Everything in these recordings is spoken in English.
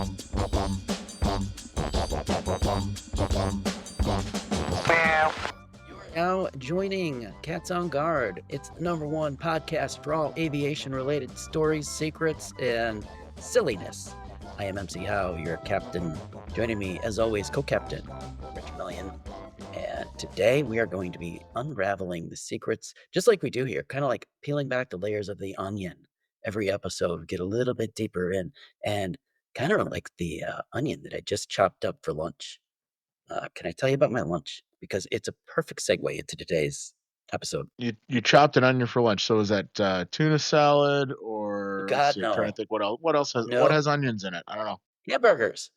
You are now joining Cats on Guard. It's the #1 podcast for all aviation-related stories, secrets, and silliness. I am MC Howe, your captain. Joining me, as always, co-captain Rich Million. And today we are going to be unraveling the secrets, just like we do here, kind of like peeling back the layers of the onion. Every episode, get a little bit deeper in, and kind of like the onion that I just chopped up for lunch. Can I tell you about my lunch? Because it's a perfect segue into today's episode. You chopped an onion for lunch. So is that tuna salad or let's God, see, I'm trying to no. think what else No. has onions in it? I don't know. Hamburgers.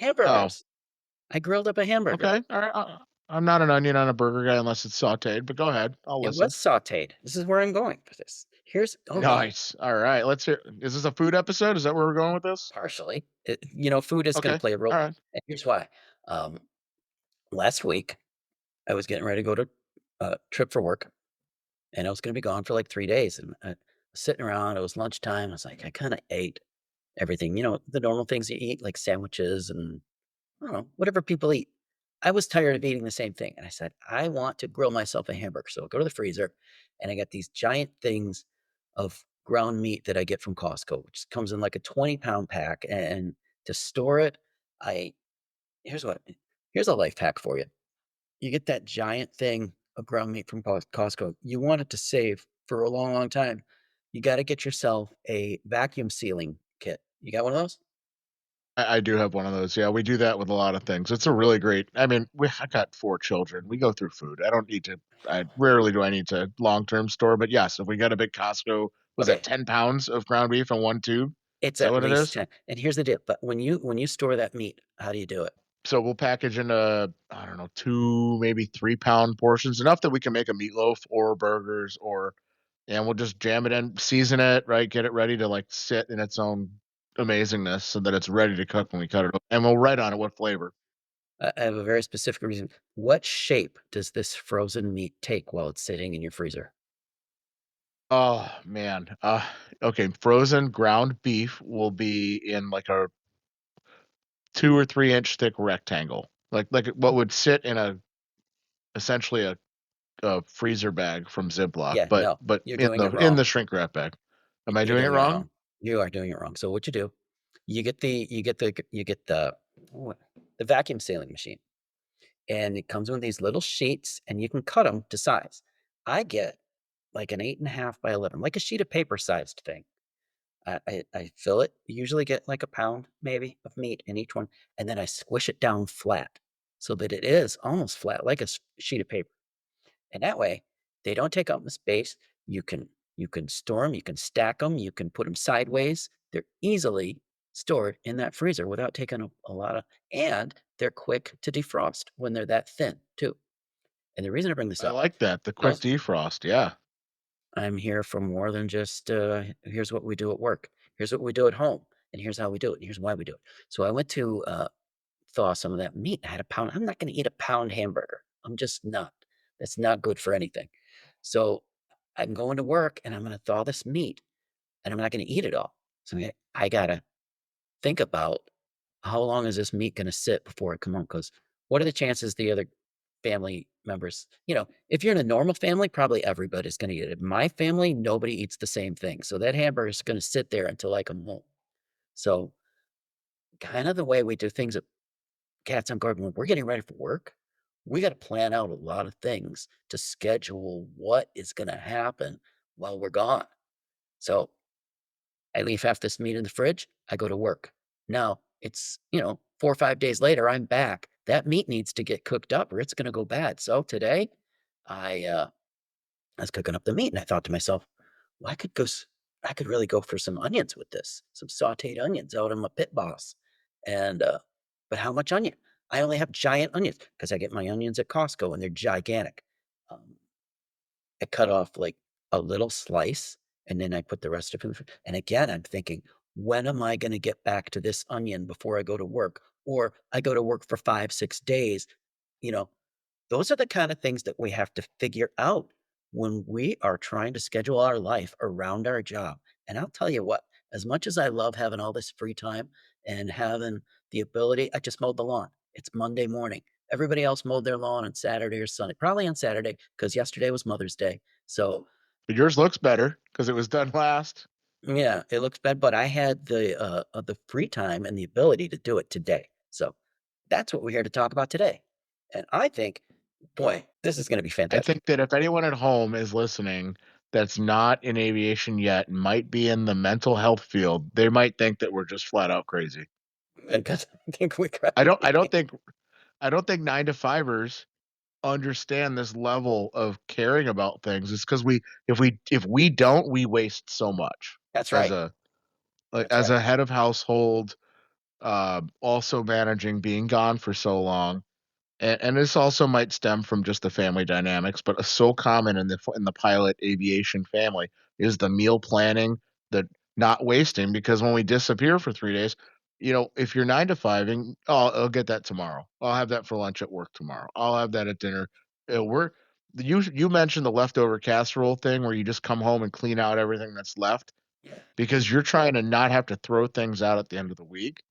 Oh, Hamburgers. I grilled up a hamburger. okay. All right. I'm not an onion on a burger guy unless it's sauteed, but go ahead. I'll It was listen. sauteed. This is where I'm going for this. Hold on. Nice. All right. Let's hear. Is this a food episode? Is that where we're going with this? Partially. Food is going to Okay. play a role. All right. And here's why. Um, Last week, I was getting ready to go to a trip for work, and I was going to be gone for like 3 days. And I was sitting around. It was lunchtime. I was like, I kind of ate everything, the normal things you eat, like sandwiches and I don't know, whatever people eat. I was tired of eating the same thing. And I said, I want to grill myself a hamburger. So I go to the freezer and I got these giant things of ground meat that I get from Costco, which comes in like a 20-pound pack. And to store it, I here's what here's a life hack for you. You get that giant thing of ground meat from Costco. You want it to save for a long, long time. You got to get yourself a vacuum sealing kit. You got one of those? I do have one of those. Yeah, we do that with a lot of things. It's a really great. I mean, I got 4 children. We go through food. I don't need to. I rarely do I need to long term store. But yes, if we got a big Costco, was that Okay. 10 pounds of ground beef in one tube? It's Is that at what it least is? 10. And here's the deal. But when you store that meat, how do you do it? So we'll package in I don't know, 2, maybe 3 pound portions, enough that we can make a meatloaf or burgers and we'll just jam it in, season it, right, get it ready to like sit in its own amazingness so that it's ready to cook when we cut it open. And we'll write on it what flavor. I have a very specific reason. What shape does this frozen meat take while it's sitting in your freezer? Oh man. Okay, frozen ground beef will be in like a 2 or 3 inch thick rectangle. Like what would sit in a essentially a freezer bag from Ziploc, Yeah, but no, but you're in doing it the wrong. shrink wrap bag. Am I You're doing it doing it wrong? wrong. You are doing it wrong. So what you do, you get the what- the vacuum sealing machine, and it comes with these little sheets, and you can cut them to size. I get like an 8.5 by 11, like a sheet of paper sized thing. I fill it, usually get like a pound maybe of meat in each one, and then I squish it down flat so that it is almost flat, like a sheet of paper. And that way, they don't take up the space. You can you can store them, you can stack them, you can put them sideways. They're easily stored in that freezer without taking a lot of, and they're quick to defrost when they're that thin too. And the reason I bring this I up, like that, the quick most defrost, yeah. I'm here for more than just here's what we do at work, here's what we do at home, and here's how we do it, and here's why we do it. So I went to thaw some of that meat. I had a pound. I'm not going to eat a pound hamburger. I'm just not. That's not good for anything. So I'm going to work and I'm going to thaw this meat and I'm not going to eat it all. So I got to think about how long is this meat going to sit before it come home? Because what are the chances the other family members, if you're in a normal family, probably everybody's going to eat it. My family, nobody eats the same thing. So that hamburger is going to sit there until I come home. So kind of the way we do things at Cats on Guard, when we're getting ready for work, we got to plan out a lot of things to schedule what is going to happen while we're gone. So I leave half this meat in the fridge. I go to work. Now it's, 4 or 5 days later, I'm back. That meat needs to get cooked up or it's going to go bad. So today I was cooking up the meat and I thought to myself, well, I could really go for some onions with this, some sauteed onions out of my pit boss. And, but how much onion? I only have giant onions because I get my onions at Costco and they're gigantic. Um, I cut off like a little slice and then I put the rest of it. And again, I'm thinking, when am I going to get back to this onion before I go to work? Or I go to work for 5, 6 days. You know, those are the kind of things that we have to figure out when we are trying to schedule our life around our job. And I'll tell you what, As much as I love having all this free time and having the ability, I just mowed the lawn. It's Monday morning. Everybody else mowed their lawn on Saturday or Sunday, probably on Saturday because yesterday was Mother's Day. So But yours looks better because it was done last. yeah, it looks bad, but I had the free time and the ability to do it today. So that's what we're here to talk about today. And I think, boy, this is going to be I fantastic. think that if anyone at home is listening that's not in aviation yet and might be in the mental health field, they might think that we're just flat out crazy. Because I think we got I don't I don't think I don't think 9 to 5ers understand this level of caring about things. It's because if we don't, we waste so much that's as right. a like, That's as right. a head of household, also managing being gone for so long. And this also might stem from just the family dynamics, but so common in the pilot aviation family is the meal planning, the not wasting. Because when we disappear for 3 days, if you're 9 to 5ing, oh, I'll get that tomorrow. I'll have that for lunch at work tomorrow. I'll have that at dinner. We're you mentioned the leftover casserole thing where you just come home and clean out everything that's left Yeah. because you're trying to not have to throw things out at the end of the week,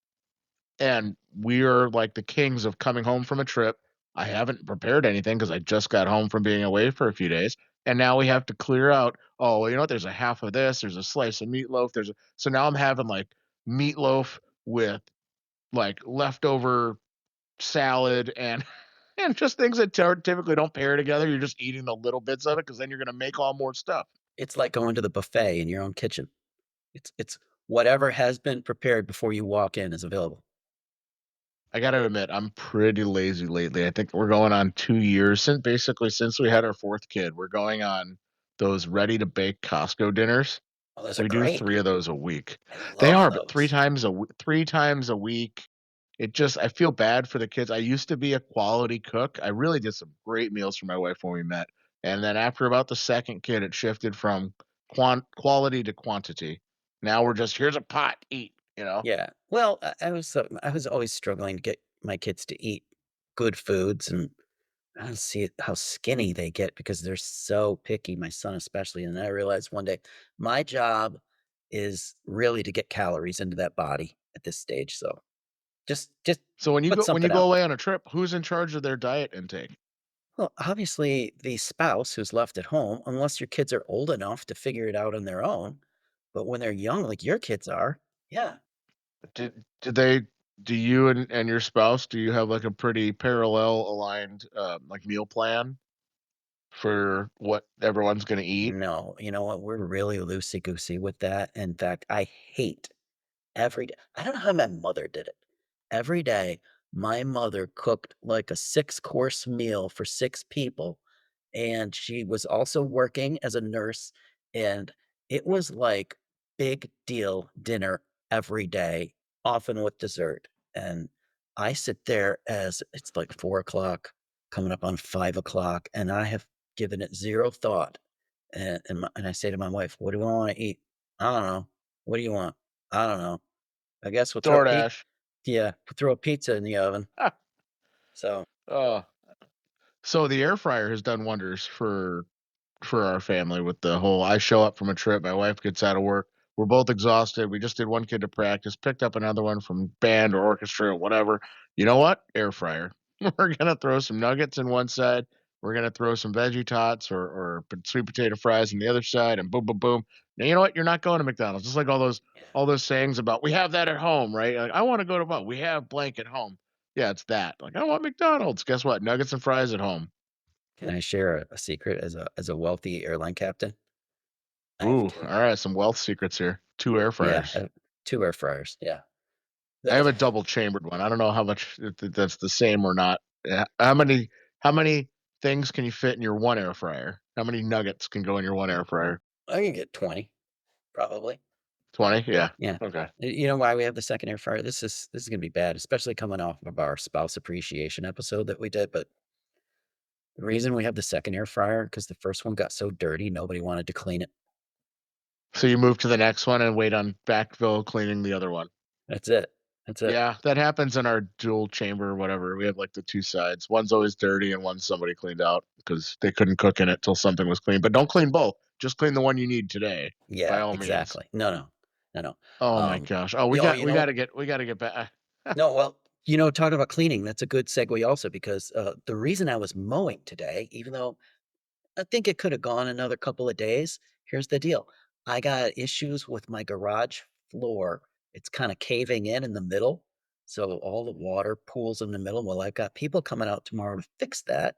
and we are like the kings of coming home from a trip. I haven't prepared anything because I just got home from being away for a few days. And now we have to clear out. Oh, well, there's a half of this, there's a slice of meatloaf. So now I'm having like meatloaf with like leftover salad and and just things that typically don't pair together. You're just eating the little bits of it because then you're gonna make all more stuff. It's like going to the buffet in your own kitchen. It's whatever has been prepared before you walk in is available. I gotta admit, I'm pretty lazy lately. I think we're going on 2 years since we had our fourth kid. We're going on those ready to bake Costco dinners. Oh, those are We do great. 3 of those a week. I They love are, but those. 3 times a week, I feel bad for the kids. I used to be a quality cook. I really did some great meals for my wife when we met. And then after about the second kid, it shifted from quality to quantity. Now we're just, "Here's a pot, eat." Yeah. Well, I was always struggling to get my kids to eat good foods, and I don't see how skinny they get because they're so picky, my son especially. And I realized one day my job is really to get calories into that body at this stage. So just So when you put go when you something go out. away on a trip, who's in charge of their diet intake? Well, obviously the spouse who's left at home, unless your kids are old enough to figure it out on their own. But when they're young, like your kids are, yeah. Did they do you and your spouse, do you have, like, a pretty parallel aligned, like, meal plan for what everyone's gonna eat? No, you know what? We're really loosey goosey with that. In fact, I hate every day. I don't know how my mother did it. Every day, my mother cooked like a 6-course meal for 6 people, and she was also working as a nurse, and it was like big deal dinner every day, often with dessert, and I sit there as it's like 4 o'clock, coming up on 5 o'clock, and I have given it 0 thought, and I say to my wife, "What do I wanna eat?" "I don't know." "What do you want?" "I don't know." I guess we'll throw pizza. DoorDash. Yeah, we'll throw a pizza in the oven. So, Oh, so the air fryer has done wonders for our family with the whole I show up from a trip, my wife gets out of work, we're both exhausted. We just did one kid to practice, picked up another one from band or orchestra or whatever. You know what? Air fryer. We're gonna throw some nuggets in one side. We're gonna throw some veggie tots or sweet potato fries on the other side, and boom, boom, boom. Now you know what? You're not going to McDonald's. Just like yeah. all those sayings about we have that at home, right? Like, I want to go to we have blank at home. Yeah, it's that. Like I want McDonald's. Guess what? Nuggets and fries at home. Can I share a secret as a wealthy airline captain? I have Ooh, 2. all right, some wealth secrets here. 2 air Yeah, fryers. 2 air fryers, yeah. I have The a double chambered one. I don't know how much that's the same or not. How many things can you fit in your one air fryer? How many nuggets can go in your one air fryer? I can get 20, probably. 20? Yeah. Yeah. Okay. You know why we have the 2nd air fryer? This is gonna be bad, especially coming off of our spouse appreciation episode that we did, but the reason we have the 2nd air fryer because the 1st one got so dirty, nobody wanted to clean it. So you move to the next one and wait on backfill cleaning the other one. That's it. That's it. Yeah, that happens in our dual chamber or whatever. We have like the two sides. One's always dirty and one's somebody cleaned out because they couldn't cook in it till something was clean. But don't clean both. Just clean the one you need today, by Yeah, all means. exactly. No, no. I know. Oh my Um, gosh. Oh, you know, we gotta get back. no, well, talking about cleaning, that's a good segue also because, the reason I was mowing today, even though I think it could have gone another couple of days. Here's the deal. I got issues with my garage floor. It's kind of caving in the middle. So all the water pools in the middle. Well, I've got people coming out tomorrow to fix that.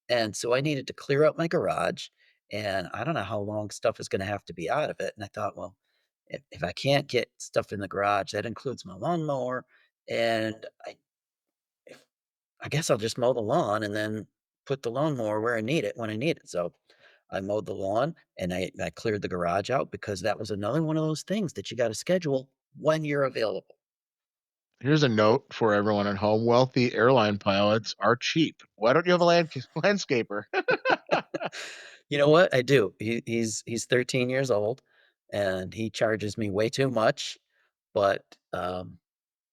And so I needed to clear out my garage. And I don't know how long stuff is going to have to be out of it. And I thought, well, if I can't get stuff in the garage, that includes my lawnmower. And if, I guess I'll just mow the lawn and then put the lawnmower where I need it when I need it. So I mowed the lawn and I cleared the garage out because that was another one of those things that you gotta schedule when you're available. Here's a note for everyone at home. Wealthy airline pilots are cheap. Why don't you have a landscaper? You know what? I do. He's 13 years old, and he charges me way too much, but, I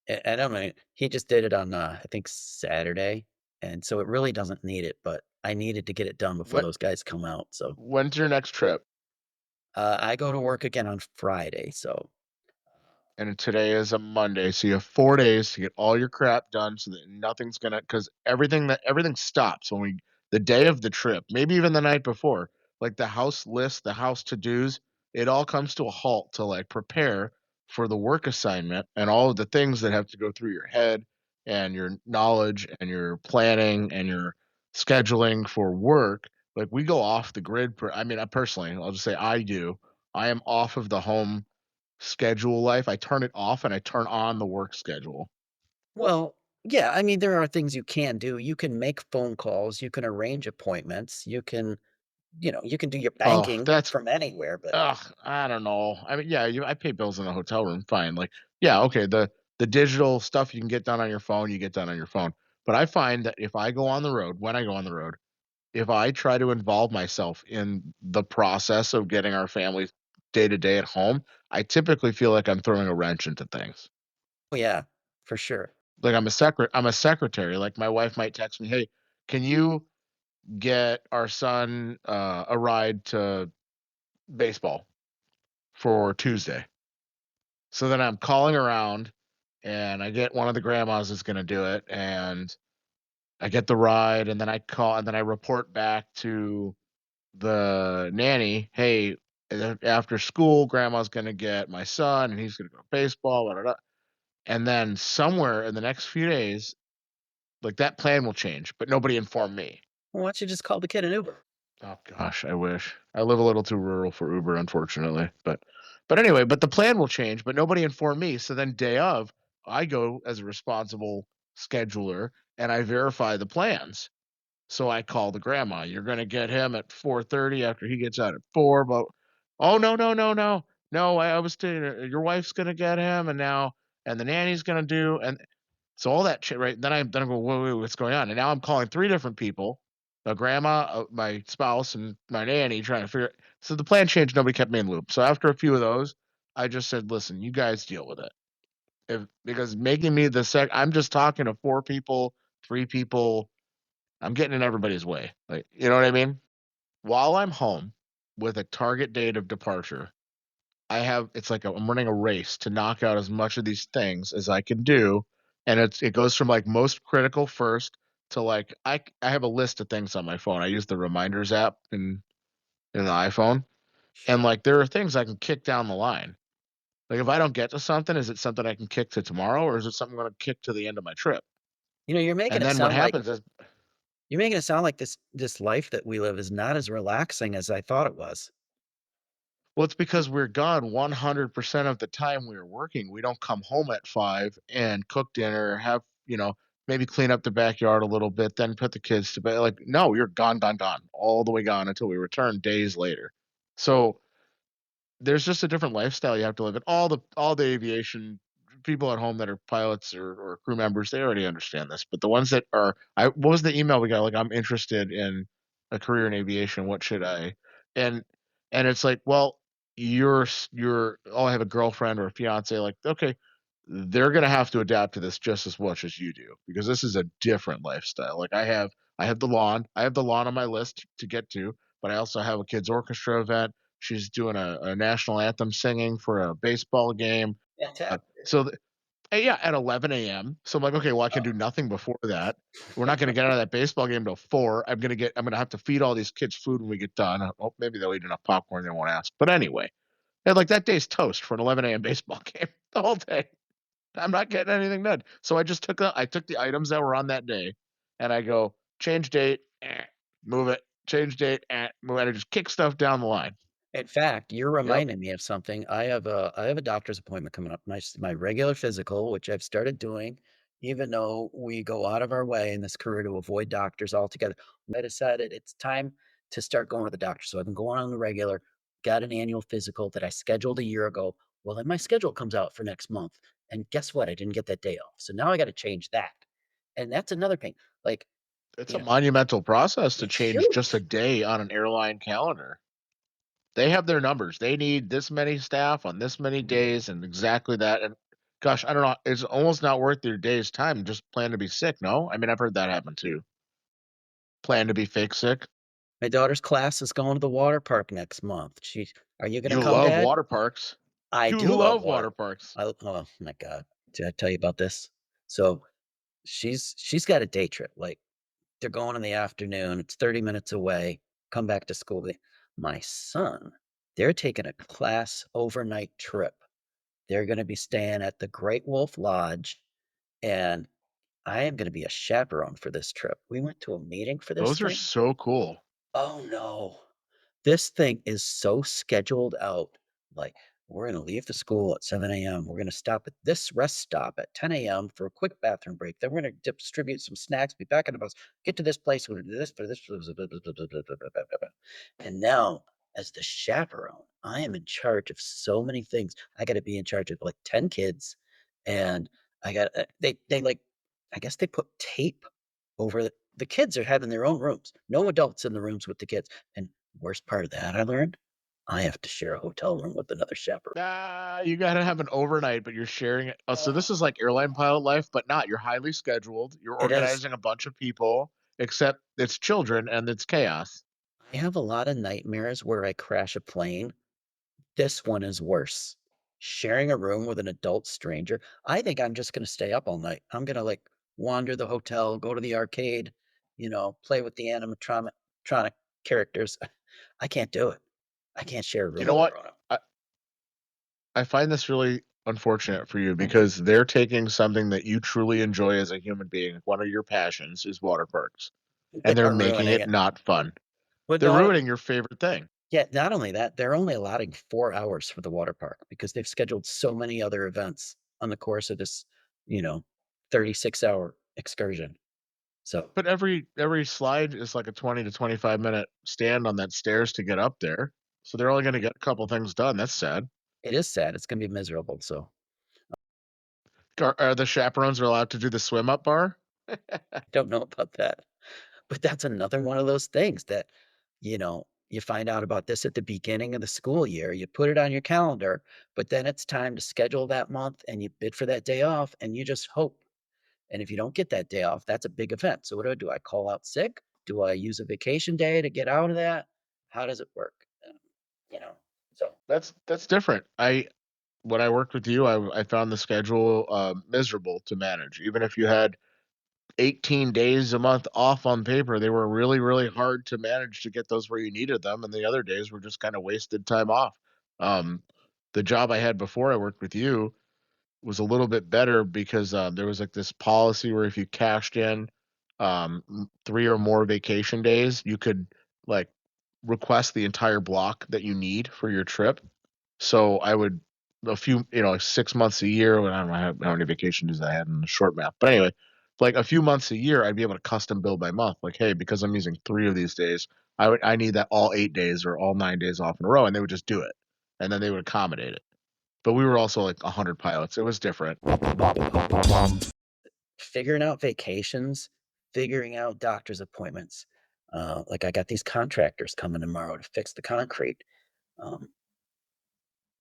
don't know, he just did it on, I think Saturday, and so it really doesn't need it, but I needed to get it done before What those guys come out, so, when's your next trip? I go to work again on Friday, so And today is a Monday, so you have 4 days to get all your crap done so that nothing's gonna, because everything stops when we the day of the trip, maybe even the night before. Like, the house list, the house to-dos, it all comes to a halt to, like, prepare for the work assignment and all of the things that have to go through your head and your knowledge and your planning and your scheduling for work. Like, we go off the grid I mean, I personally, I'll just say I do. I am off of the home schedule life. I turn it off and I turn on the work schedule. well, yeah, I mean, there are things you can do. You can make phone calls, you can arrange appointments, you can do your Oh, banking that's from anywhere, but I don't know. I mean, yeah, I pay bills in the hotel room, fine. Like, yeah, okay, the digital stuff you can get done on your phone, you get done on your phone. But I find that if I go on the road, when I go on the road, if I try to involve myself in the process of getting our family day to day at home, I typically feel like I'm throwing a wrench into things. oh, yeah, for sure. Like, I'm a secretary. Like, my wife might text me, "Hey, can you get our son a ride to baseball for Tuesday?" So then I'm calling around and I get one of the grandmas is going to do it, and I get the ride, and then I call and then I report back to the nanny, "Hey, after school grandma's going to get my son and he's going to go to baseball, blah, blah, blah." And then somewhere in the next few days, like, that plan will change, but nobody informed me. Well, why don't you just call the kid an Uber? Oh gosh, I wish. I live a little too rural for Uber, unfortunately. But anyway, but the plan will change, but nobody informed me. So then day of, I go as a responsible scheduler and I verify the plans. So I call the grandma. You're gonna get him at 4:30 after he gets out at 4, but oh no, no, no, no. No, I was your wife's gonna get him and now and the nanny's gonna do and so all that shit, right? Then I go, wait, what's going on? And now I'm calling 3 different people, a grandma, my spouse, and my nanny, trying to figure. So the plan changed. Nobody kept me in loop. So after a few of those, I just said, "Listen, you guys deal with it." Because making me I'm just talking to 4 people, 3 people. I'm getting in everybody's way. Like, you know what I mean? While I'm home with a target date of departure, it's like I'm running a race to knock out as much of these things as I can do, and it goes from, like, most critical first to, like, I have a list of things on my phone. I use the reminders app in the iPhone, and, Sure. like, there are things I can kick down the line. Like, if I don't get to something, is it something I can kick to tomorrow, or is it something I'm gonna kick to the end of my trip? You know, And then what happens is you're making it sound like this life that we live is not as relaxing as I thought it was. well, it's because we're gone 100% of the time we are working. We don't come home at 5 and cook dinner, have, maybe clean up the backyard a little bit, then put the kids to bed. Like, no, you're gone, gone, gone, all the way gone until we return days later. So there's just a different lifestyle you have to live in. All the aviation people at home that are pilots or crew members, they already understand this. But the ones that are, what was the email we got? Like, I'm interested in a career in aviation. What should I? And and it's like, well, oh, I have a girlfriend or a fiance. Like, okay, they're gonna have to adapt to this just as much as you do because this is a different lifestyle. Like, I have the lawn on my list to get to, but I also have a kids orchestra event. She's doing a national anthem singing for a baseball game. Fantastic. So yeah, at 11 a.m. So I'm like, okay, well, I can do nothing before that. We're not going to get out of that baseball game till 4. I'm going to have to feed all these kids food when we get done. Oh, maybe they'll eat enough popcorn. They won't ask. But anyway, and like that day's toast for an 11 a.m. baseball game the whole day. I'm not getting anything done. So I took the items that were on that day and I go, change date, move it, change date, move it. And I just kick stuff down the line. In fact, you're Yep. reminding me of something. I have a doctor's appointment coming up. My regular physical, which I've started doing, even though we go out of our way in this career to avoid doctors altogether. I decided it's time to start going to the doctor. So I've been going on the regular, got an annual physical that I scheduled a year ago. Well, then my schedule comes out for next month. And guess what? I didn't get that day off. So now I got to change that. And that's another pain. Like, It's you a know, monumental process to it's change just a huge. day on an airline calendar. They have their numbers. They need this many staff on this many days and exactly that. And gosh, I don't know. It's almost not worth your day's time. Just plan to be sick. No, I mean I've heard that happen too. Plan to be fake sick. My daughter's class is going to the water park next month. "Are you gonna You come, love dad?" water parks. I You do love love water. water parks. Oh my god. Did I tell you about this? So, she's got a day trip, like, they're going in the afternoon, it's 30 minutes away, come back to school. My son, they're taking a class overnight trip. They're gonna be staying at the Great Wolf Lodge, and I am gonna be a chaperone for this trip. We went to a meeting for this Those are thing. so cool. Oh, no. This thing is so scheduled out. Like, we're gonna leave the school at 7 a.m. We're gonna stop at this rest stop at 10 a.m. for a quick bathroom break. Then we're gonna distribute some snacks, be back on the bus, get to this place, we're gonna do this for this. And now, as the chaperone, I am in charge of so many things. I gotta be in charge of like 10 kids, and I got they like I guess they put tape over the kids are having their own rooms. No adults in the rooms with the kids. And worst part of that I learned, I have to share a hotel room with another chaperone. Ah, you gotta have an overnight, but you're sharing it. Oh, so this is like airline pilot life, but not. You're highly scheduled. You're It is. organizing a bunch of people, except it's children and it's chaos. I have a lot of nightmares where I crash a plane. This one is worse. Sharing a room with an adult stranger. I think I'm just gonna stay up all night. I'm gonna like wander the hotel, go to the arcade, play with the animatronic characters. I can't do it. I can't share a You room know with a what? grown up. I find this really unfortunate for you because they're taking something that you truly enjoy as a human being. One of your passions is water parks, and They they're are making ruining it it. not fun. But They're no, ruining your favorite thing. yeah, not only that, they're only allotting 4 hours for the water park because they've scheduled so many other events on the course of this, you know, 36-hour excursion. So, But every slide is like a 20 to 25-minute stand on that stairs to get up there. So they're only going to get a couple things done. That's sad. it is sad, it's gonna be miserable, so Are the chaperones are allowed to do the swim up bar? I don't know about that. But that's another one of those things that, you find out about this at the beginning of the school year, you put it on your calendar, but then it's time to schedule that month and you bid for that day off and you just hope. And if you don't get that day off, that's a big event. So what do I do? I call out sick? Do I use a vacation day to get out of that? How does it work? You know, so That's different. I when I worked with you, I found the schedule miserable to manage. Even if you had 18 days a month off on paper, they were really, really hard to manage to get those where you needed them, and the other days were just kind of wasted time off. Um, the job I had before I worked with you was a little bit better because there was like this policy where if you cashed in 3 or more vacation days, you could like request the entire block that you need for your trip. So I would a few, like 6 months a year. When I don't know how many vacation days I had in the short math, but anyway, like a few months a year, I'd be able to custom build by month. Like, hey, because I'm using 3 of these days, I need that all 8 days or all 9 days off in a row, and they would just do it, and then they would accommodate it. But we were also like 100 pilots. It was different. figuring out vacations, figuring out doctor's appointments. Like I got these contractors coming tomorrow to fix the concrete. Um,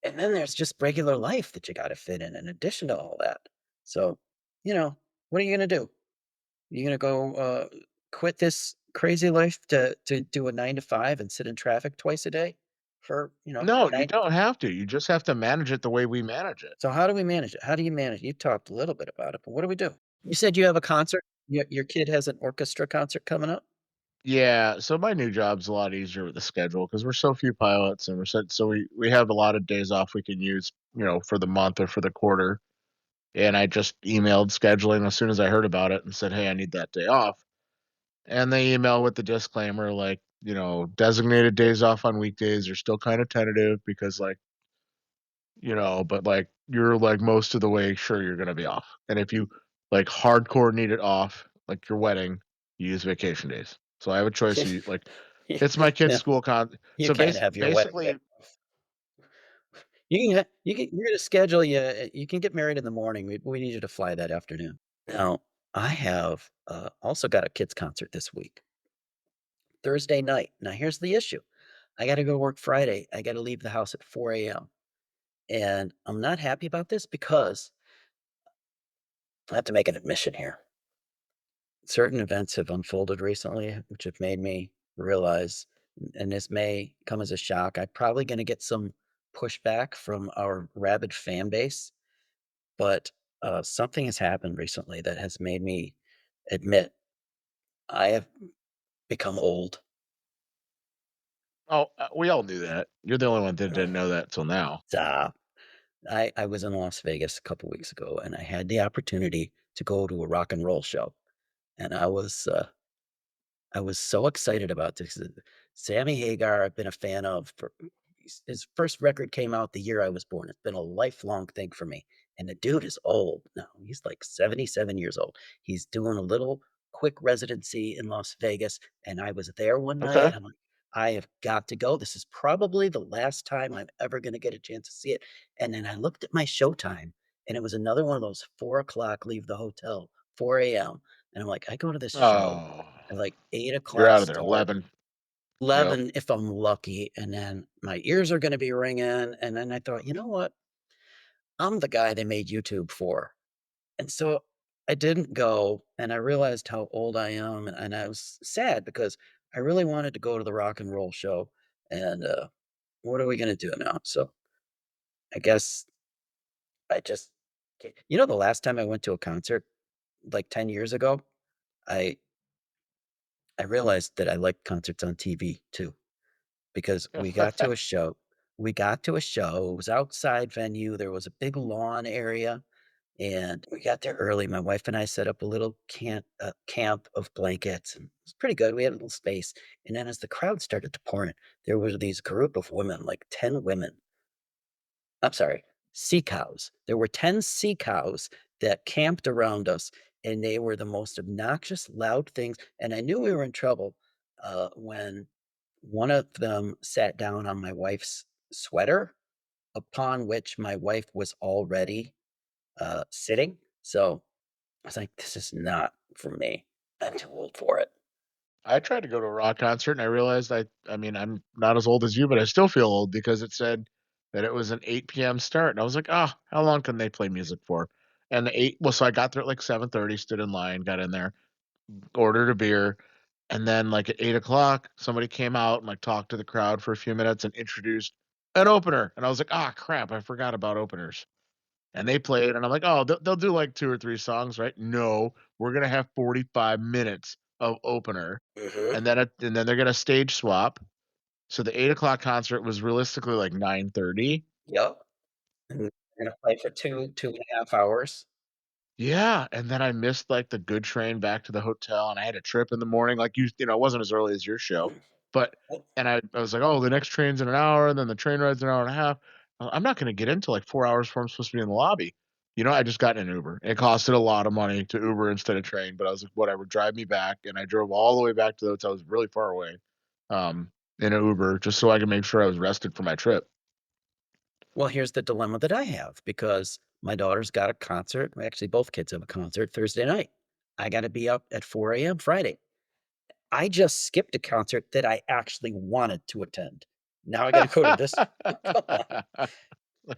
And then there's just regular life that you gotta fit in addition to all that. So, what are you gonna do? You gonna go, quit this crazy life to do a 9 to 5 and sit in traffic twice a day? for, No, you thank don't have to. You just have to manage it the way we manage it. so how do we manage it? How do you manage it? You talked a little bit about it, but what do we do? You said you have a concert? Your kid has an orchestra concert coming up? Yeah, so my new job's a lot easier with the schedule because we're so few pilots and we have a lot of days off we can use, for the month or for the quarter. And I just emailed scheduling as soon as I heard about it and said, "Hey, I need that day off." And they email with the disclaimer like, designated days off on weekdays are still kind of tentative because but like you're like most of the way sure you're going to be off. And if you like hardcore need it off, like your wedding, you use vacation days. So I have a choice. Like it's my kid's Yeah, school you so can't have your wedding day. basically, You're gonna schedule you can get married in the morning, we need you to fly that afternoon. Now, I have, also got a kids concert this week, Thursday night. Now here's the issue, I gotta go work Friday, I gotta leave the house at 4 a.m., and I'm not happy about this because I have to make an admission here. Certain events have unfolded recently, which have made me realize, and this may come as a shock, I'm probably gonna get some pushback from our rabid fan base, but, something has happened recently that has made me admit I have become old. we all knew that. You're the only one that didn't know that till now. Stop. I was in Las Vegas a couple weeks ago, and I had the opportunity to go to a rock and roll show, and I was so excited about this. Sammy Hagar, I've been a fan of for his first record came out the year I was born. It's been a lifelong thing for me. And the dude is old now. He's like 77 years old. He's doing a little quick residency in Las Vegas. And I was there one night. Okay. I'm like, I have got to go. This is probably the last time I'm ever going to get a chance to see it. And then I looked at my showtime, and it was another one of those 4 o'clock, leave the hotel, 4 a.m. And I'm like, I go to this show Oh, at like eight you're o'clock out of there. start, 11. Yep. 11 if I'm lucky, and then my ears are gonna be ringing, and then I thought, "You know what? I'm the guy they made YouTube for." And so I didn't go, and I realized how old I am, and I was sad because I really wanted to go to the rock and roll show, and, what are we gonna do now? So I guess I just the last time I went to a concert, like 10 years ago, I I realized that I liked concerts on TV too. Because we got to a show, it was outside venue, there was a big lawn area, and we got there early. My wife and I set up a little camp of blankets, and it was pretty good, we had a little space, and then as the crowd started to pour in, there was these group of women, like 10 women, I'm sorry, sea cows. There were 10 sea cows that camped around us, and they were the most obnoxious, loud things, and I knew we were in trouble, when one of them sat down on my wife's sweater, upon which my wife was already, sitting. So, I was like, "This is not for me. I'm too old for it." I tried to go to a rock concert and I realized I mean, I'm not as old as you, but I still feel old because it said that it was an 8 PM start. And I was like, "Ah, how long can they play music for?" And so I got there at like 7:30, stood in line, got in there, ordered a beer, and then like at 8 o'clock, somebody came out and like talked to the crowd for a few minutes and introduced an opener. And I was like, "Ah, crap, I forgot about openers." And they played, and I'm like, "Oh, they'll do like 2 or 3 songs, right?" No, we're gonna have 45 minutes of opener, Mhm. and then they're gonna stage swap. So the 8 o'clock concert was realistically like 9:30. Yep. And we're gonna play for 2.5 hours. Yeah, and then I missed, like, the good train back to the hotel, and I had a trip in the morning, like, it wasn't as early as your show, but and I was like, "Oh, the next train's in an hour, and then the train ride's an hour and a half." I'm not gonna get into, like, 4 hours before I'm supposed to be in the lobby. I just got in an Uber. It costed a lot of money to Uber instead of train, but I was like, "Whatever, drive me back," and I drove all the way back to the hotel. It was really far away, in an Uber just so I could make sure I was rested for my trip. Well, here's the dilemma that I have because my daughter's got a concert, actually, both kids have a concert Thursday night. I gotta be up at 4 a.m. Friday. I just skipped a concert that I actually wanted to attend. Now I gotta go to this come on.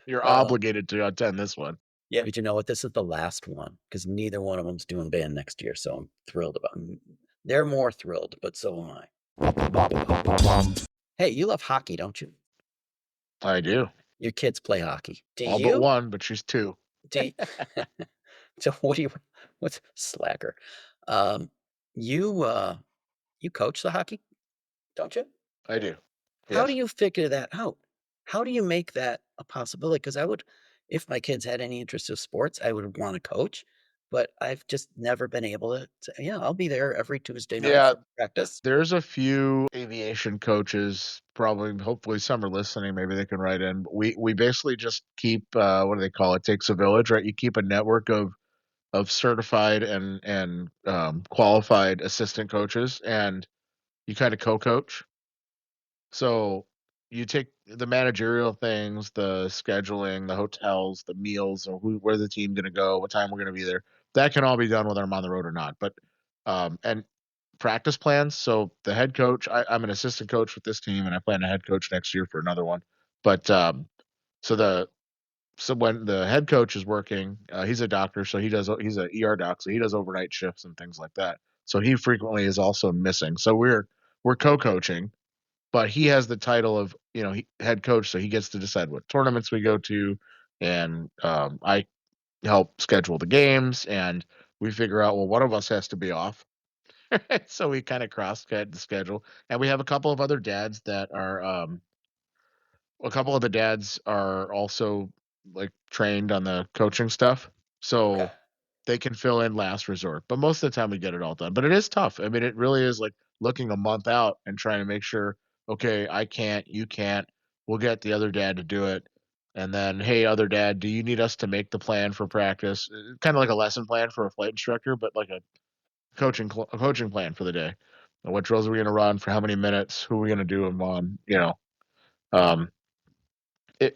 You're Uh, obligated to attend this one. yeah, but you know what? This is the last one because neither one of them's doing band next year, so I'm thrilled about they're more thrilled, but so am I. Hey, you love hockey, don't you? I do. Your kids play hockey. Do All but you? one, but she's 2. Do you so what do you what's slacker? Um, you, you coach the hockey, don't you? I do. How do Yes. you figure that out? How do you make that a possibility? Because I would if my kids had any interest of sports, I would wanna coach, but I've just never been able to say, "Yeah, I'll be there every Tuesday night Yeah, for practice." there's a few aviation coaches, probably hopefully some are listening, maybe they can write in. We basically just keep, what do they call it? Takes a village, right? You keep a network of certified and qualified assistant coaches, and you kinda co-coach. So, you take the managerial things, the scheduling, the hotels, the meals, or where the team gonna go, what time we're gonna be there. That can all be done whether I'm on the road or not, but, and practice plans, so the head coach I'm an assistant coach with this team, and I plan to head coach next year for another one, but, so the so when the head coach is working, he's a doctor, so he's a ER doc, so he does overnight shifts and things like that. So he frequently is also missing. So we're co-coaching, but he has the title of head coach, so he gets to decide what tournaments we go to, and I help schedule the games, and we figure out well one of us has to be off, so we kind of cross the schedule, and we have a couple of other dads that are a couple of the dads are also, like, trained on the coaching stuff, Okay. so they can fill in last resort, but most of the time we get it all done, but it is tough. I mean, it really is, like, looking a month out and trying to make sure, "Okay, I can't, you can't, we'll get the other dad to do it," and then, "Hey, other dad, do you need us to make the plan for practice?" Kinda like a lesson plan for a flight instructor, but like a coaching plan for the day. What drills are we gonna run for how many minutes? Who are we gonna do them on, you know? Um,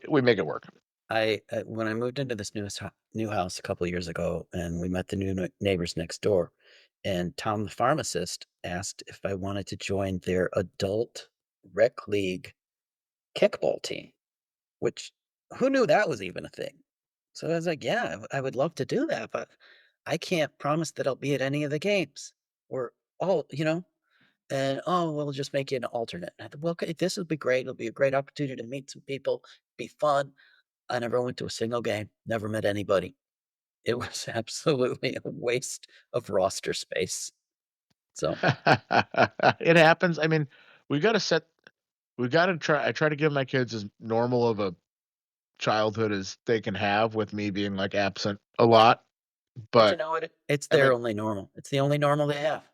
we make it work. When I moved into this new house a couple years ago, and we met the new neighbors next door, and Tom, the pharmacist, asked if I wanted to join their adult rec league kickball team, which who knew that was even a thing? So I was like, "Yeah, I would love to do that, but I can't promise that I'll be at any of the games or all, you know." And oh, we'll just make you an alternate. And I thought, well, okay, this would be great. It'll be a great opportunity to meet some people, be fun. I never went to a single game, never met anybody. It was absolutely a waste of roster space. So, It happens. I mean, we gotta set we gotta try I try to give my kids as normal of a childhood as they can have with me being, like, absent a lot, but you but, know what? It's I their mean only normal. It's the only normal they have.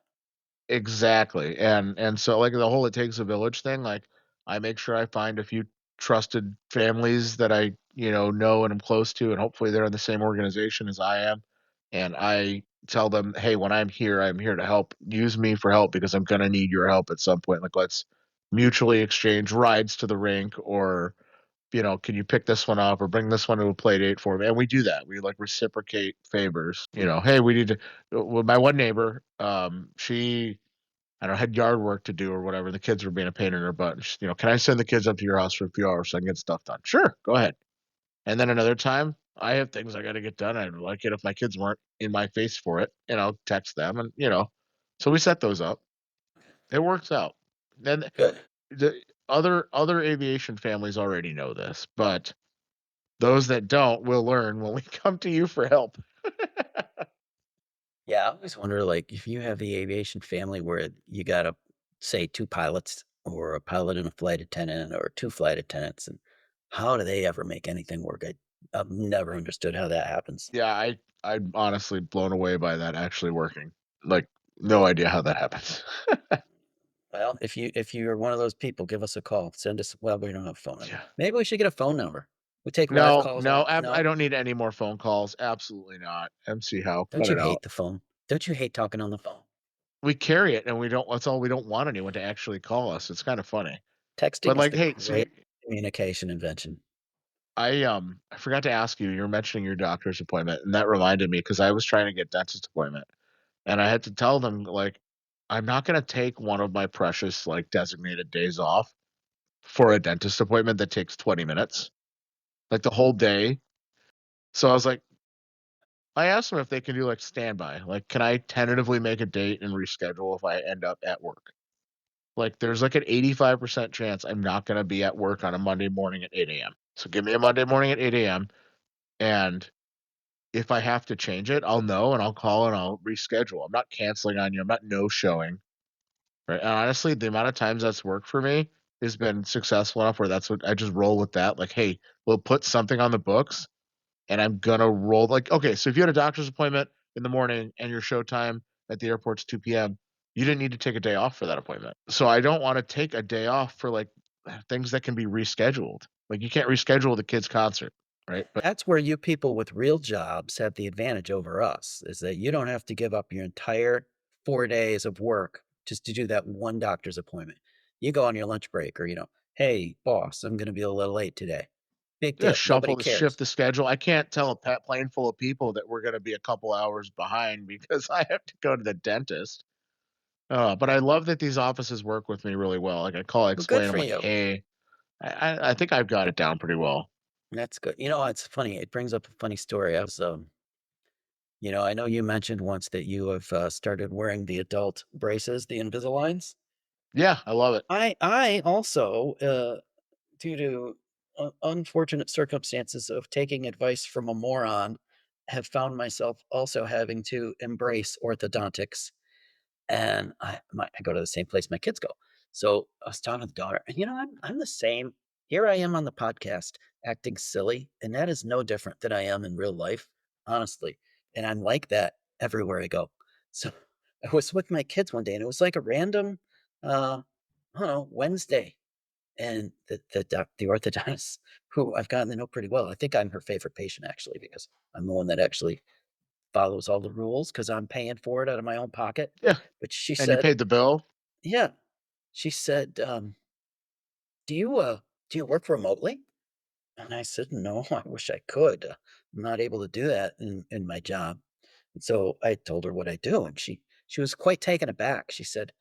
exactly, and so, like, the whole "it takes a village" thing, like, I make sure I find a few trusted families that I know and I'm close to, and hopefully they're in the same organization as I am, and I tell them, "Hey, when I'm here to help. Use me for help because I'm gonna need your help at some point, like, let's mutually exchange rides to the rink or can you pick this one up or bring this one to a play date for me?" And we do that. We, like, reciprocate favors, "Hey, we need to." Well, my one neighbor, she I don't know, had yard work to do or whatever. The kids were being a pain in her butt. And "Can I send the kids up to your house for a few hours so I can get stuff done?" "Sure, go ahead." And then another time, I have things I gotta get done. I'd like it if my kids weren't in my face for it, text them so we set those up. It works out. Then Good. the other aviation families already know this, but those that don't will learn when we come to you for help. Yeah, I always wonder, like, if you have the aviation family where you got to say two pilots or a pilot and a flight attendant or two flight attendants, and how do they ever make anything work? I've never understood how that happens. Yeah, I'm honestly blown away by that actually working. Like, no idea how that happens. Well, if you're one of those people, give us a call. Send us well, we don't have a phone number. Yeah. Maybe we should get a phone number. We take live No, calls no, on I no? don't need any more phone calls. Absolutely not. MC Howe, Don't cut you it hate out. the phone? Don't you hate talking on the phone? We carry it and we don't want anyone to actually call us. It's kind of funny. Texting But is like, the hey, so great communication invention. I forgot to ask you, you're mentioning your doctor's appointment, and that reminded me because I was trying to get dentist appointment. And I had to tell them, like, I'm not gonna take one of my precious, like, designated days off for a dentist appointment that takes 20 minutes, like, the whole day. So I was like I asked them if they can do, like, standby, like, can I tentatively make a date and reschedule if I end up at work? Like, there's like an 85% chance I'm not gonna be at work on a Monday morning at 8 AM. So give me a Monday morning at 8 AM, and if I have to change it, I'll know and I'll call and I'll reschedule. I'm not canceling on you. I'm not no showing. Right. And honestly, the amount of times that's worked for me has been successful enough where that's what I just roll with that. Like, hey, we'll put something on the books and I'm gonna roll like, okay, so if you had a doctor's appointment in the morning and your show time at the airport's 2 PM, you didn't need to take a day off for that appointment. So I don't want to take a day off for like things that can be rescheduled. Like you can't reschedule the kid's concert, right? But That's where you people with real jobs have the advantage over us, is that you don't have to give up your entire 4 days of work just to do that one doctor's appointment. You go on your lunch break or, "Hey, boss, I'm gonna be a little late today." Big yeah, deal. Nobody shuffle the cares. shift the schedule. I can't tell a plane full of people that we're gonna be a couple hours behind because I have to go to the dentist. But I love that these offices work with me really well. Like I call, I Well, good explain, I'm for like, you. hey, I think I've got it down pretty well. That's good. It's funny. It brings up a funny story. I know you mentioned once that you have, started wearing the adult braces, the Invisaligns. Yeah, I love it. I also, due to unfortunate circumstances of taking advice from a moron, have found myself also having to embrace orthodontics. And I go to the same place my kids go. So I was talking to the daughter, and I'm the same. Here I am on the podcast acting silly, and that is no different than I am in real life, honestly. And I'm like that everywhere I go. So I was with my kids one day, and it was like a random, I don't know, Wednesday, and the orthodontist, who I've gotten to know pretty well, I think I'm her favorite patient actually, because I'm the one that actually follows all the rules because 'cause I'm paying for it out of my own pocket. Yeah. But she And you said, paid the bill? yeah, she said, "Do you work remotely?" And I said, "No, I wish I could. I'm not able to do that in my job." And so I told her what I do, and she was quite taken aback. She said,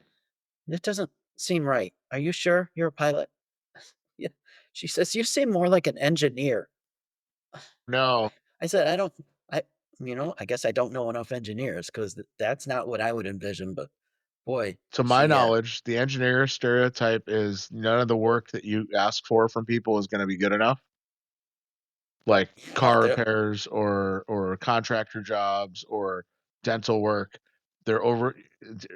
"It doesn't seem right. Are you sure you're a pilot?" Yeah. She says, "You seem more like an engineer." No. I said, "I don't I I guess I don't know enough engineers 'cause that's not what I would envision, but boy, To my she, knowledge, the engineer stereotype is none of the work that you ask for from people is gonna be good enough. Like car there repairs or contractor jobs or dental work. They're over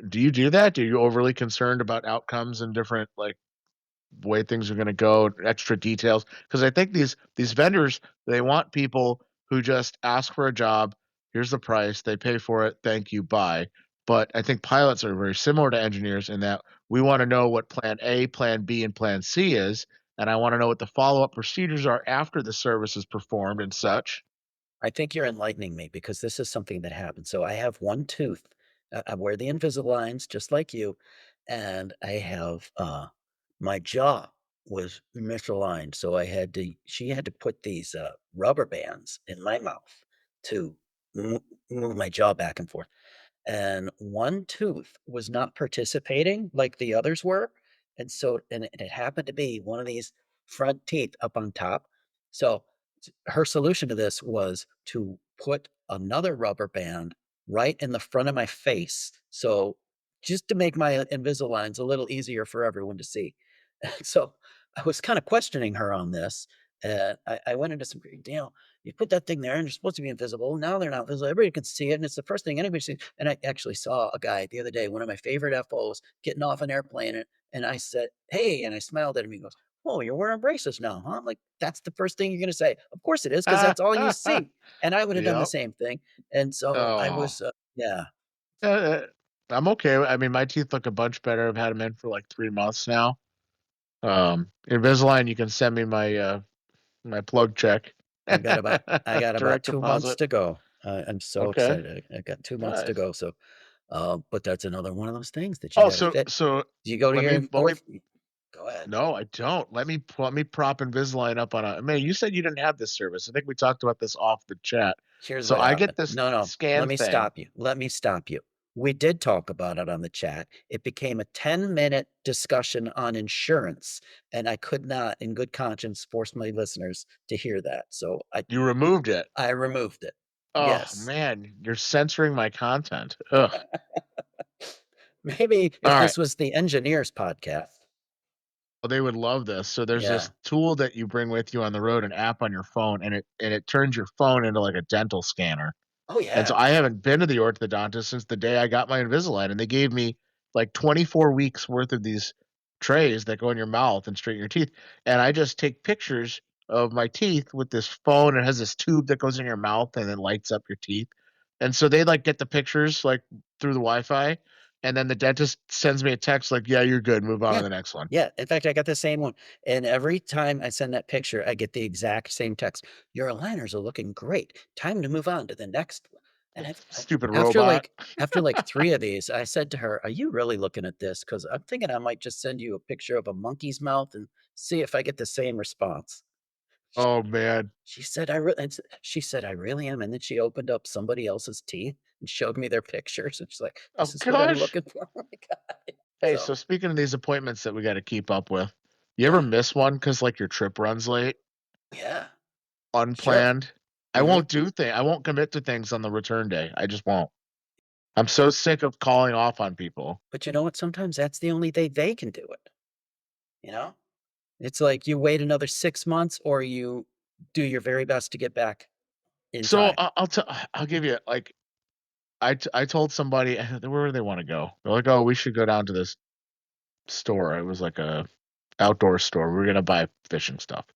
do you do that? Do you overly concerned about outcomes and different, like, way things are gonna go, extra details, because I think these vendors, they want people who just ask for a job, "Here's the price," they pay for it, "Thank you, bye." But I think pilots are very similar to engineers in that we wanna know what plan A, plan B, and plan C is, and I wanna know what the follow-up procedures are after the service is performed and such. I think you're enlightening me because this is something that happened. So I have one tooth. I wear the Invisaligns just like you, and I have my jaw was misaligned, so she had to put these rubber bands in my mouth to move my jaw back and forth. And one tooth was not participating like the others were, and it happened to be one of these front teeth up on top. So her solution to this was to put another rubber band right in the front of my face, so just to make my Invisaligns a little easier for everyone to see. And so I was kind of questioning her on this, and I went into some great deal. You put that thing there, and you're supposed to be invisible. Now they're not visible. Everybody can see it, and it's the first thing anybody sees. And I actually saw a guy the other day, one of my favorite FOs, getting off an airplane, and I said, "Hey," and I smiled at him. He goes, "Oh, you're wearing braces now, huh?" I'm like, "That's the first thing you're gonna say." "Of course it is, because that's all you see." And I would have done the Yep. same thing. And so I Oh. was, yeah, Uh, uh, I'm okay. I mean, my teeth look a bunch better. I've had them in for, like, 3 months now. Invisalign, you can send me my plug check. I got about Direct 2 months deposit. to go. I'm so Okay, excited. I got 2 months to nice. go, so, but that's another one of those things that you Oh, gotta so fit. so Do you go to let your me let me go ahead. no, I don't. Let me prop Invisalign up on a man, you said you didn't have this service. I think we talked about this off the chat. Here's So what I get happened. this No, no, scan let me thing. stop you. Let me stop you. We did talk about it on the chat. It became a 10-minute discussion on insurance, and I could not, in good conscience, force my listeners to hear that. So You removed it. I removed it. Oh, Yes. man, you're censoring my content. Ugh. Maybe All if right. this was the engineers podcast. Well, they would love this. So there's Yeah. this tool that you bring with you on the road, an app on your phone, and it turns your phone into like a dental scanner. Oh, And so yeah. I haven't been to the orthodontist since the day I got my Invisalign, and they gave me like 24 weeks worth of these trays that go in your mouth and straighten your teeth. And I just take pictures of my teeth with this phone. It has this tube that goes in your mouth and then lights up your teeth. And so they like get the pictures like through the Wi-Fi, and then the dentist sends me a text like, "Yeah, you're good. Move on to Yeah. the next one." Yeah. In fact, I got the same one. And every time I send that picture, I get the exact same text. Your aligners are looking great. Time to move on to the next one. And Stupid after robot. like three of these, I said to her, "Are you really looking at this? Because I'm thinking I might just send you a picture of a monkey's mouth and see if I get the same response." Sh- Oh man. She said, she said, "I really am." And then she opened up somebody else's teeth and showed me their pictures. And she's like, Oh "This is what I'm gosh. looking for." Oh my God. Hey, So so speaking of these appointments that we got to keep up with, you ever yeah. miss one because like your trip runs late, Yeah. Sure. unplanned? Mhm. I won't commit to things on the return day. I just won't. I'm so sick of calling off on people. But you know what? Sometimes that's the only day they can do it, you know? It's like you wait another 6 months or you do your very best to get back in So time. I'll give you like I told somebody where do they want to go? They're like, oh, we should go down to this store. It was like a outdoor store. We were gonna buy fishing stuff.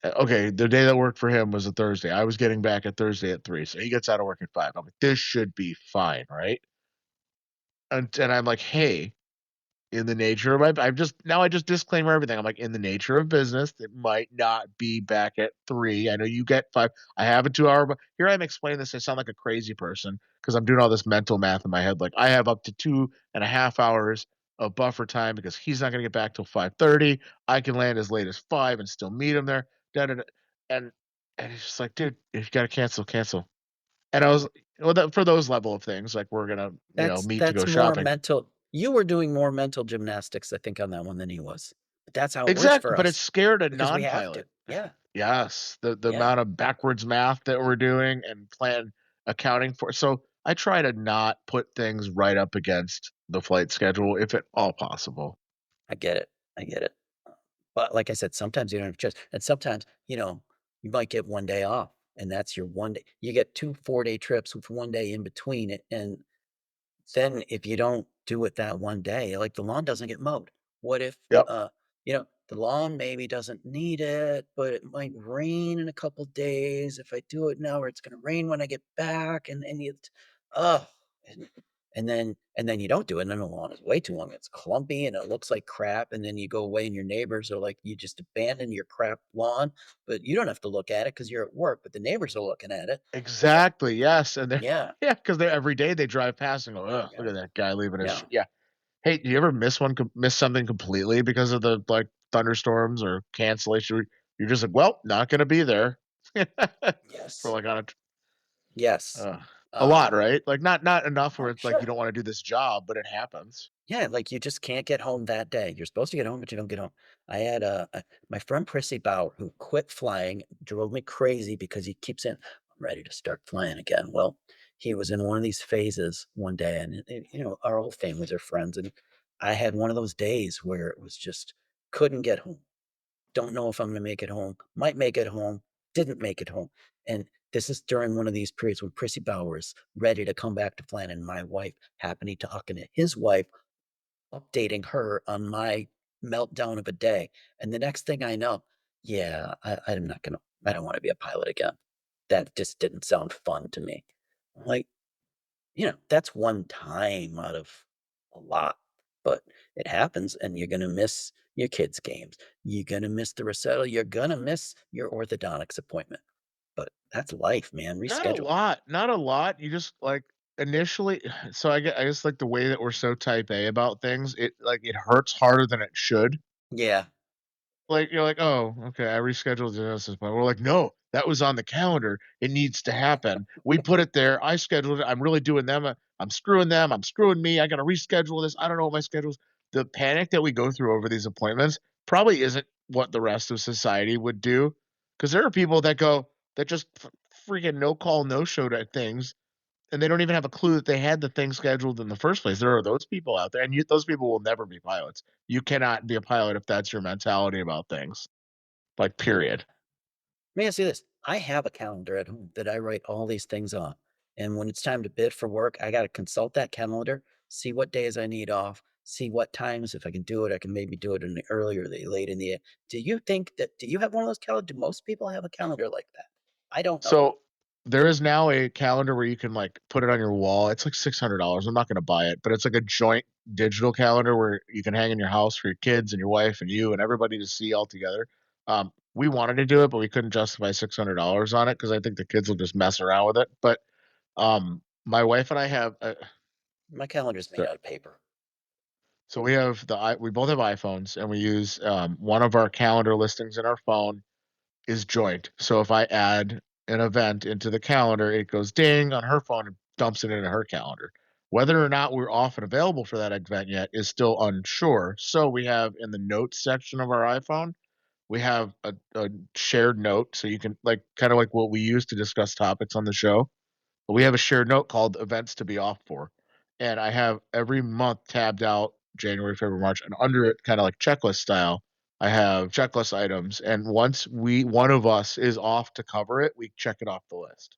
Okay, the day that worked for him was a Thursday. I was getting back at Thursday at 3, so he gets out of work at 5. I'm like, this should be fine, right? And I'm like, hey, in the nature of my, I just disclaimer everything. I'm like, in the nature of business, it might not be back at 3. I know you get 5. I have a 2 hour, but here I'm explaining this. I sound like a crazy person because I'm doing all this mental math in my head. Like I have up to 2.5 hours of buffer time because he's not going to get back till 5:30. I can land as late as 5 and still meet him there. Da, da, da. And and he's just like, dude, if you got to cancel, cancel. And I was well for those level of things, like we're gonna meet to go That's more shopping. mental. You were doing more mental gymnastics, I think, on that one than he was. But that's how it works Exactly, for but it us scared a because we have to. non-pilot. Yeah. Yes, the Yeah. amount of backwards math that we're doing and plan accounting for so I try to not put things right up against the flight schedule if at all possible. I get it. I get it. But like I said, sometimes you don't have choice. And sometimes, you might get 1 day off and that's your 1 day. You get 2 4-day trips with 1 day in between it. And then if you don't do it that 1 day, like the lawn doesn't get mowed. What if, Yep. the lawn maybe doesn't need it, but it might rain in a couple days if I do it now, or it's going to rain when I get back. And oh, and, and then you don't do it. And then the lawn is way too long. It's clumpy and it looks like crap. And then you go away and your neighbors are like, you just abandoned your crap lawn, but you don't have to look at it because you're at work, but the neighbors are looking at it. And Exactly, yes, and they're yeah, yeah, because 'cause they're every day they drive past and go, "Ugh, yeah, look at that guy leaving his yeah. sh" yeah. Hey, do you ever miss something completely because of the, like, thunderstorms or cancellation? You're just like, "Well, not gonna be there." For, Yes. like, on a Yes. a lot, Um, right? Like, not enough where oh, it's like you sure. don't wanna do this job, but it happens. Yeah, like, you just can't get home that day. You're supposed to get home, but you don't get home. I had, my friend Prissy Bauer, who quit flying, drove me crazy because he keeps saying, "I'm ready to start flying again." Well, he was in one of these phases one day, and our whole families are friends, and I had one of those days where it was just couldn't get home. Don't know if I'm gonna make it home, might make it home, didn't make it home. And this is during one of these periods when Prissy Bauer is ready to come back to Flan, and my wife happening talking to his wife, updating her on my meltdown of a day. And the next thing I know, yeah, I don't want to be a pilot again. That just didn't sound fun to me. Like, that's one time out of a lot, but it happens and you're gonna miss your kids' games. You're gonna miss the recital. You're gonna miss your orthodontics appointment. But that's life, man. Not a Reschedule. lot, not a lot. You just, like, initially so I guess, like, the way that we're so type A about things, it hurts harder than it should. Yeah. Like, you're like, "Oh, okay, I rescheduled the Genesis appointment." We're like, "No, that was on the calendar. It needs to happen. We put it there. I scheduled it. I'm really doing them I'm screwing them. I'm screwing me. I gotta reschedule this. I don't know what my schedule's." The panic that we go through over these appointments probably isn't what the rest of society would do, because there are people that just freaking no call, no show at things and they don't even have a clue that they had the thing scheduled in the first place. There are those people out there, and those people will never be pilots. You cannot be a pilot if that's your mentality about things, like, period. Let me ask you this. I have a calendar at home that I write all these things on. And when it's time to bid for work, I got to consult that calendar, see what days I need off, see what times, if I can do it, I can maybe do it in the earlier, the late in the. Do you have one of those calendars? Do most people have a calendar like that? I don't know. So, there is now a calendar where you can, like, put it on your wall. It's like $600. I'm not gonna buy it, but it's like a joint digital calendar where you can hang in your house for your kids and your wife and you and everybody to see all together. We wanted to do it, but we couldn't justify $600 on it because I think the kids will just mess around with it, but, my wife and I have, My calendar's made so out of paper. so we both have iPhones, and we use, one of our calendar listings in our phone is joint. So if I add an event into the calendar, it goes ding on her phone and dumps it into her calendar. Whether or not we're off and available for that event yet is still unsure. So we have in the notes section of our iPhone, we have a shared note. So you can, like, kind of like what we use to discuss topics on the show. But we have a shared note called events to be off for. And I have every month tabbed out January, February, March, and under it, kind of like checklist style, I have checklist items. And once one of us is off to cover it, we check it off the list.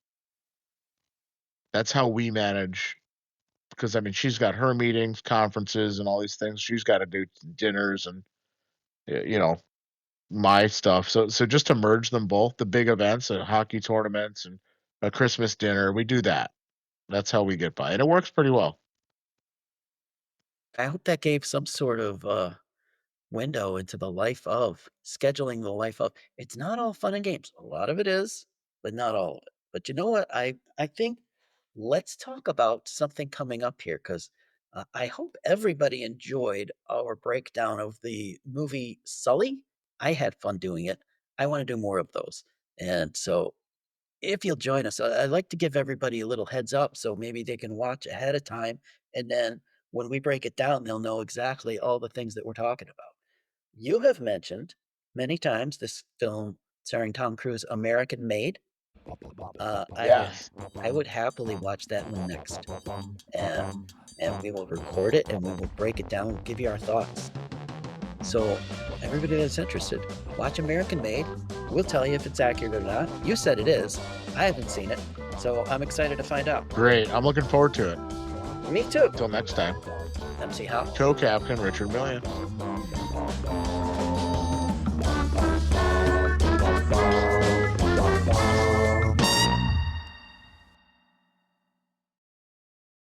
That's how we manage because I mean she's got her meetings, conferences, and all these things. She's got to do dinners and you know my stuff. So just to merge them both, the big events, hockey tournaments, and a Christmas dinner, we do that. That's how we get by, and it works pretty well. I hope that gave some sort of window into the life of scheduling the life of. It's not all fun and games. A lot of it is, but not all of it. But you know what? I think let's talk about something coming up here because I hope everybody enjoyed our breakdown of the movie Sully. I had fun doing it. I want to do more of those. And so if you'll join us, I'd like to give everybody a little heads up so maybe they can watch ahead of time. And then when we break it down, they'll know exactly all the things that we're talking about. You have mentioned many times this film starring Tom Cruise, American Made. Uh, I would Yes. I would happily watch that one next, and we will record it and we will break it down. We'll give you our thoughts. So everybody that's interested, watch American Made. We'll tell you if it's accurate or not. You said it is. I haven't seen it, so I'm excited to find out. Great. I'm looking forward to it. Me too. Till next time. MC Howe. Co-captain Richard Millian.